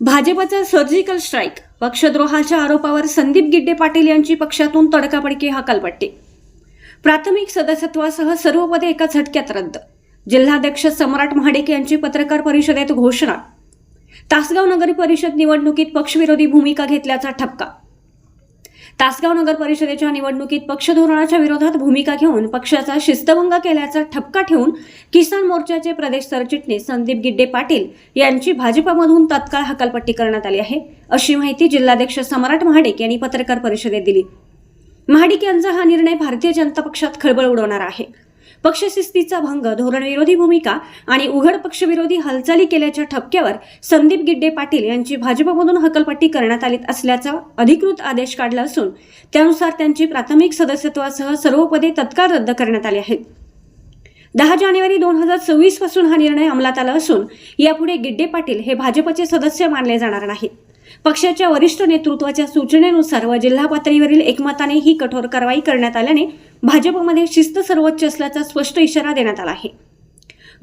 भाजपचा surgical strike, पक्षद्रोहाच्या आरोपावर Sandeep Gidde Patil यांची पक्षातून तडकाफडकी हकालपट्टी. प्राथमिक सदस्यत्वासह सर्व पदे एका झटक्यात रद्द. जिल्हाध्यक्ष सम्राट महाडिक यांची पत्रकार परिषदेत घोषणा. तासगाव नगर परिषद निवडणुकीत पक्षविरोधी भूमिका घेतल्याचा ठपका. तासगाव नगर परिषदेच्या निवडणुकीत पक्ष धोरणाच्या विरोधात भूमिका घेऊन पक्षाचा शिस्तभंग केल्याचा ठपका ठेवून किसान मोर्चाचे प्रदेश सरचिटणीस संदीप गिड्डे पाटील यांची भाजपमधून तत्काळ हकालपट्टी करण्यात आली आहे, अशी माहिती जिल्हाध्यक्ष सम्राट महाडिक यांनी पत्रकार परिषदेत दिली. महाडिक यांचा हा निर्णय भारतीय जनता पक्षात खळबळ उडवणारा आहे. पक्षशिस्तीचा भंग, धोरणविरोधी भूमिका आणि उघड पक्षविरोधी हालचाली केल्याच्या ठपक्यावर संदीप गिड्डे पाटील यांची भाजपमधून हकालपट्टी करण्यात आली असल्याचा अधिकृत आदेश काढला असून त्यानुसार त्यांची प्राथमिक सदस्यत्वासह सर्व पदे तत्काळ रद्द करण्यात आली आहेत. 10 जानेवारी 2024 पासून हा निर्णय अंमलात आला असून यापुढे गिड्डे पाटील हे भाजपचे सदस्य मानले जाणार नाहीत. पक्षाच्या वरिष्ठ नेतृत्वाच्या सूचनेनुसार व जिल्हा पातळीवरील एकमताने ही कठोर कारवाई करण्यात आल्याने भाजपमध्ये शिस्त सर्वोच्च असल्याचा स्पष्ट इशारा देण्यात आला आहे.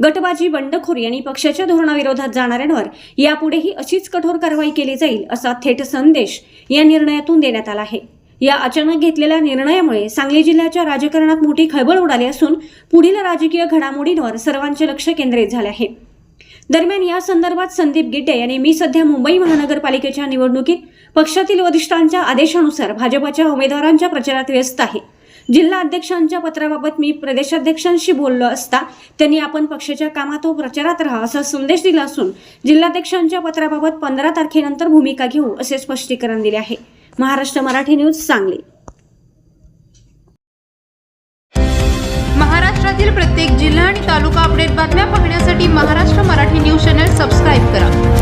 गटबाजी, बंडखोरी आणि पक्षाच्या धोरणाविरोधात जाणाऱ्यांवर यापुढेही अशीच कठोर कारवाई केली जाईल असा थेट संदेश या निर्णयातून देण्यात आला आहे. या अचानक घेतलेल्या निर्णयामुळे सांगली जिल्ह्याच्या राजकारणात मोठी खळबळ उडाली असून पुढील राजकीय घडामोडींवर सर्वांचे लक्ष केंद्रित झाले आहे. दरम्यान या संदर्भात संदीप गिड्डे यांनी मी सध्या मुंबई महानगरपालिकेच्या निवडणुकीत पक्षातील वरिष्ठांच्या आदेशानुसार भाजपच्या उमेदवारांच्या प्रचारात व्यस्त आहे. जिल्हा अध्यक्षांच्या पत्राबाबत मी प्रदेशाध्यक्षांशी बोललो असता त्यांनी आपण पक्षाच्या कामात व प्रचारात राहा असा संदेश दिला असून जिल्हाध्यक्षांच्या पत्राबाबत 15 तारखेनंतर भूमिका घेऊ असे स्पष्टीकरण दिले आहे. महाराष्ट्र मराठी न्यूज, सांगली. महाराष्ट्रातील प्रत्येक जिल्हा आणि तालुका अपडेट बातम्या पाहण्यासाठी Maharashtra Marathi news channel subscribe करा.